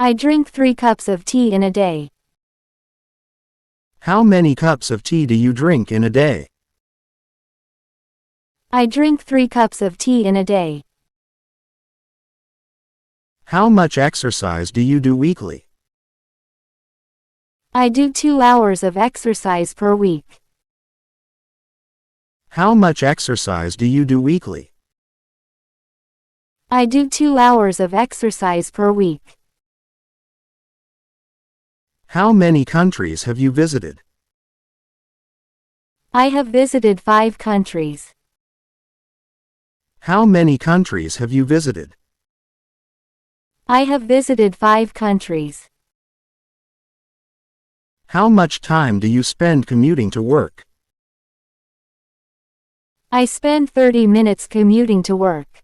I drink 3 cups of tea in a day. How many cups of tea do you drink in a day? I drink 3 cups of tea in a day. How much exercise do you do weekly? I do 2 hours of exercise per week. How much exercise do you do weekly? I do 2 hours of exercise per week. How many countries have you visited? I have visited 5 countries. How many countries have you visited? I have visited 5 countries. How much time do you spend commuting to work? I spend 30 minutes commuting to work.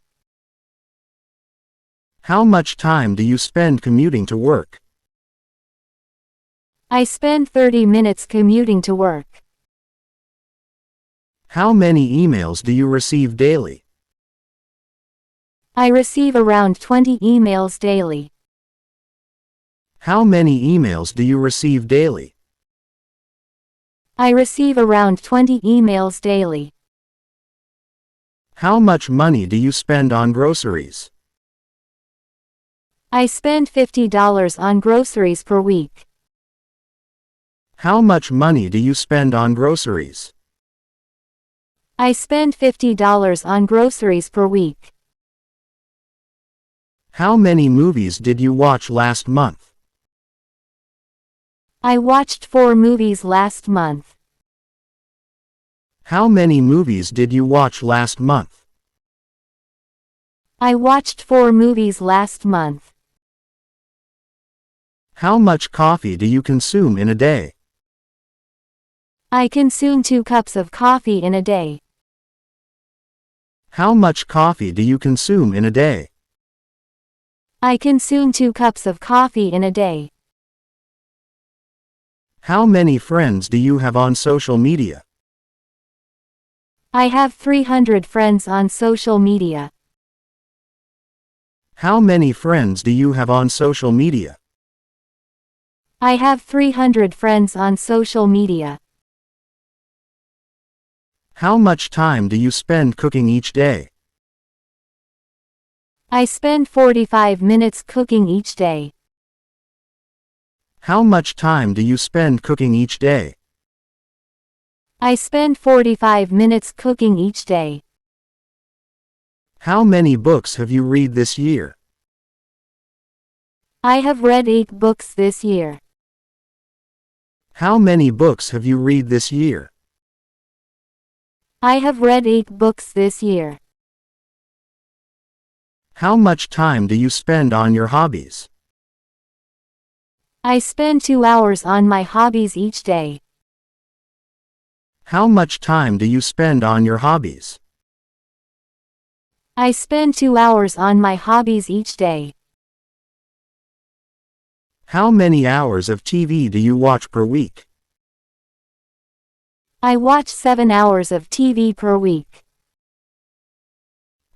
How much time do you spend commuting to work? I spend 30 minutes commuting to work. How many emails do you receive daily? I receive around 20 emails daily. How many emails do you receive daily? I receive around 20 emails daily. How much money do you spend on groceries? I spend $50 on groceries per week. How much money do you spend on groceries? I spend $50 on groceries per week. How many movies did you watch last month? I watched 4 movies last month. How many movies did you watch last month? I watched 4 movies last month. How much coffee do you consume in a day? I consume 2 cups of coffee in a day. How much coffee do you consume in a day? I consume 2 cups of coffee in a day. How many friends do you have on social media? I have 300 friends on social media. How many friends do you have on social media? I have 300 friends on social media. How much time do you spend cooking each day? I spend 45 minutes cooking each day. How much time do you spend cooking each day? I spend 45 minutes cooking each day. How many books have you read this year? I have read 8 books this year. How many books have you read this year? I have read 8 books this year. How much time do you spend on your hobbies? I spend 2 hours on my hobbies each day. How much time do you spend on your hobbies? I spend 2 hours on my hobbies each day. How many hours of TV do you watch per week? I watch 7 hours of TV per week.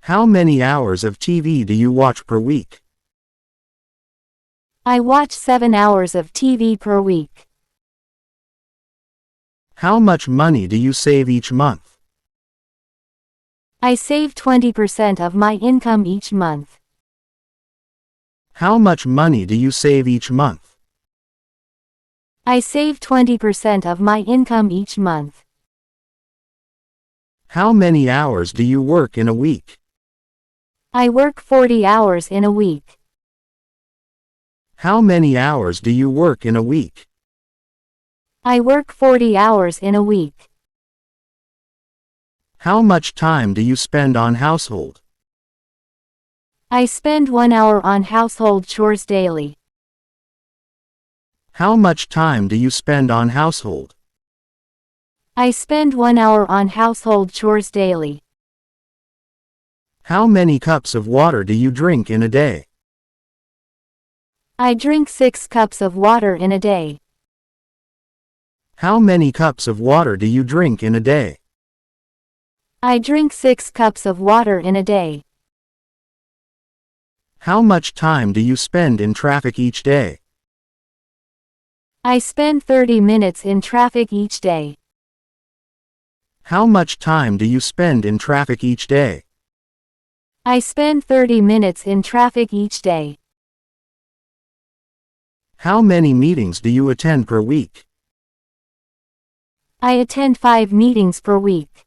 How many hours of TV do you watch per week? I watch 7 hours of TV per week. How much money do you save each month? I save 20% of my income each month. How much money do you save each month? I save 20% of my income each month. How many hours do you work in a week? I work 40 hours in a week. How many hours do you work in a week? I work 40 hours in a week. How much time do you spend on household? I spend 1 hour on household chores daily. How much time do you spend on household? I spend 1 hour on household chores daily. How many cups of water do you drink in a day? I drink 6 cups of water in a day. How many cups of water do you drink in a day? I drink 6 cups of water in a day. How much time do you spend in traffic each day? I spend 30 minutes in traffic each day. How much time do you spend in traffic each day? I spend 30 minutes in traffic each day. How many meetings do you attend per week? I attend 5 meetings per week.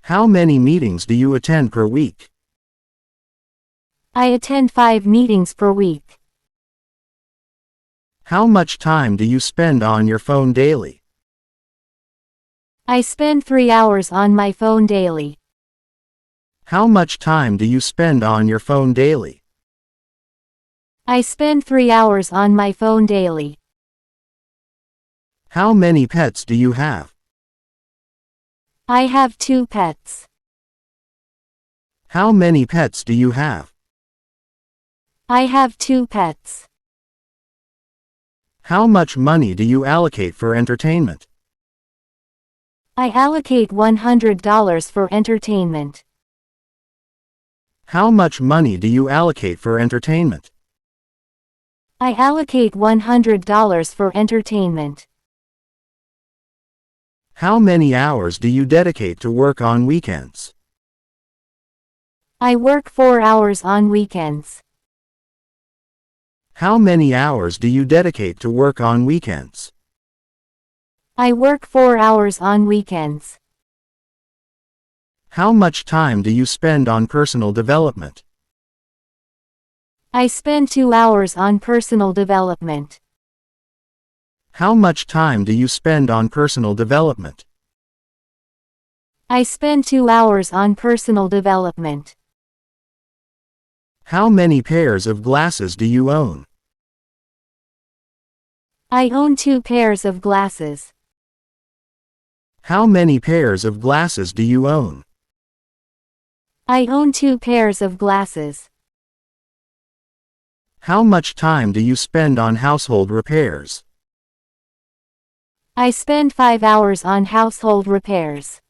How many meetings do you attend per week? I attend 5 meetings per week. How much time do you spend on your phone daily? I spend 3 hours on my phone daily. How much time do you spend on your phone daily? I spend 3 hours on my phone daily. How many pets do you have? I have 2 pets. How many pets do you have? I have 2 pets. How much money do you allocate for entertainment? I allocate $100 for entertainment. How much money do you allocate for entertainment? I allocate $100 for entertainment. How many hours do you dedicate to work on weekends? I work 4 hours on weekends. How many hours do you dedicate to work on weekends? I work 4 hours on weekends. How much time do you spend on personal development? I spend 2 hours on personal development. How much time do you spend on personal development? I spend 2 hours on personal development. How many pairs of glasses do you own? I own 2 pairs of glasses. How many pairs of glasses do you own? I own 2 pairs of glasses. How much time do you spend on household repairs? I spend 5 hours on household repairs.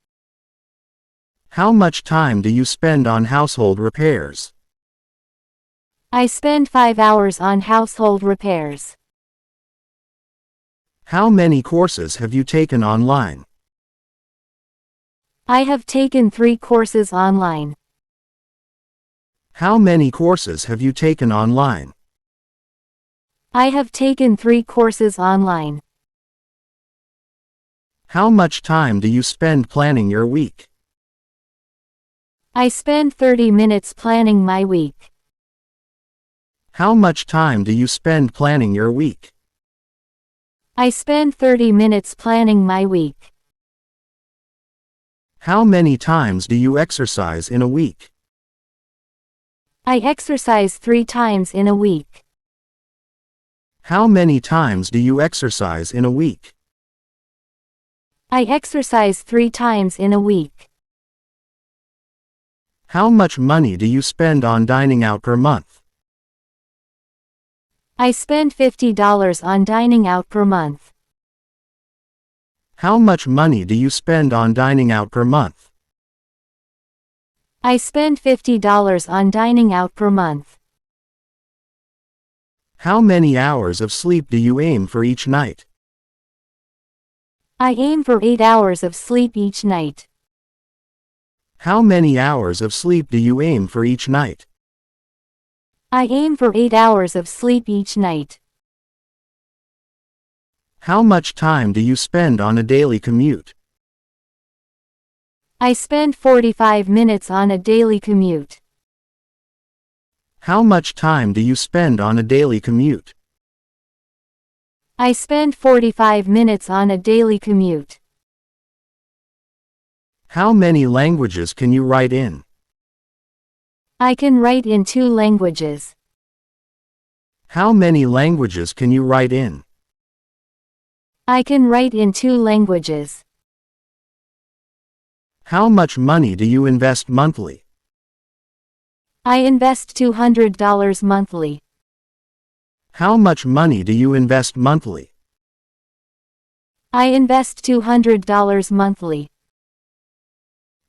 How much time do you spend on household repairs? I spend 5 hours on household repairs. How many courses have you taken online? I have taken 3 courses online. How many courses have you taken online? I have taken 3 courses online. How much time do you spend planning your week? I spend 30 minutes planning my week. How much time do you spend planning your week? I spend 30 minutes planning my week. How many times do you exercise in a week? I exercise 3 times in a week. How many times do you exercise in a week? I exercise 3 times in a week. How much money do you spend on dining out per month? I spend $50 on dining out per month. How much money do you spend on dining out per month? I spend $50 on dining out per month. How many hours of sleep do you aim for each night? I aim for 8 hours of sleep each night. How many hours of sleep do you aim for each night? I aim for 8 hours of sleep each night. How much time do you spend on a daily commute? I spend 45 minutes on a daily commute. How much time do you spend on a daily commute? I spend 45 minutes on a daily commute. How many languages can you write in? I can write in 2 languages. How many languages can you write in? I can write in 2 languages. How much money do you invest monthly? I invest $200 monthly. How much money do you invest monthly? I invest $200 monthly.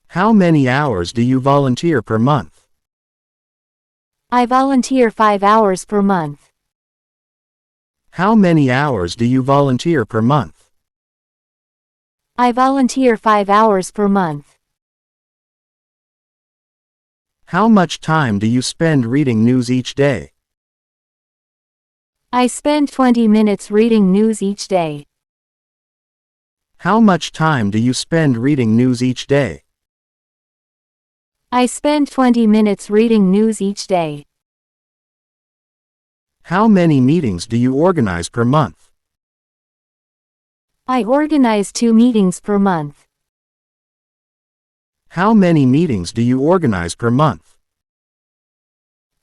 How many hours do you volunteer per month? I volunteer 5 hours per month. How many hours do you volunteer per month? I volunteer 5 hours per month. How much time do you spend reading news each day? I spend 20 minutes reading news each day. How much time do you spend reading news each day? I spend 20 minutes reading news each day. How many meetings do you organize per month? I organize 2 meetings per month. How many meetings do you organize per month?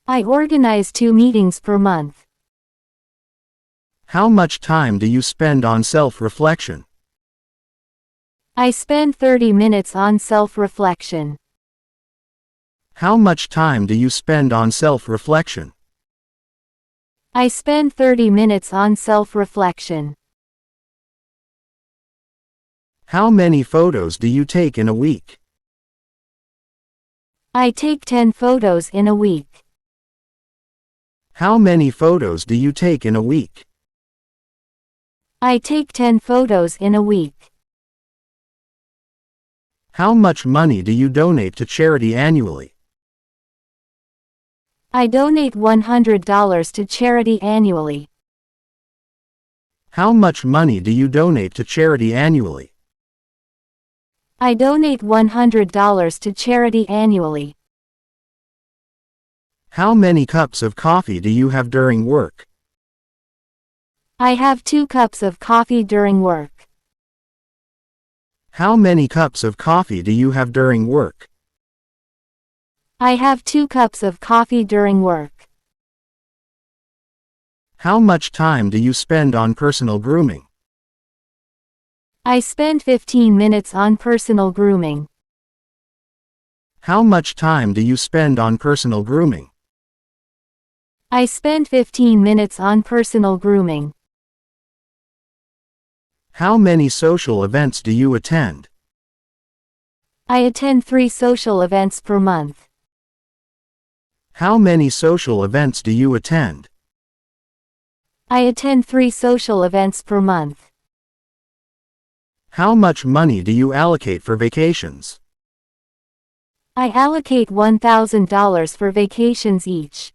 I organize 2 meetings per month. How much time do you spend on self-reflection? I spend 30 minutes on self-reflection. How much time do you spend on self-reflection? I spend 30 minutes on self-reflection. How many photos do you take in a week? I take 10 photos in a week. How many photos do you take in a week? I take 10 photos in a week. How much money do you donate to charity annually? I donate $100 to charity annually. How much money do you donate to charity annually? I donate $100 to charity annually. How many cups of coffee do you have during work? I have 2 cups of coffee during work. How many cups of coffee do you have during work? I have 2 cups of coffee during work. How much time do you spend on personal grooming? I spend 15 minutes on personal grooming. How much time do you spend on personal grooming? I spend 15 minutes on personal grooming. How many social events do you attend? I attend 3 social events per month. How many social events do you attend? I attend 3 social events per month. How much money do you allocate for vacations? I allocate $1,000 for vacations each.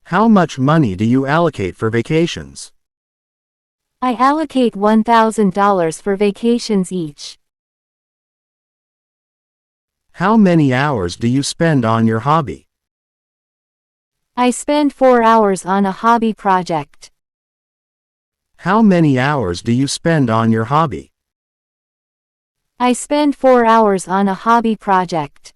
How much money do you allocate for vacations? I allocate $1,000 for vacations each. How many hours do you spend on your hobby? I spend 4 hours on a hobby project. How many hours do you spend on your hobby? I spend 4 hours on a hobby project.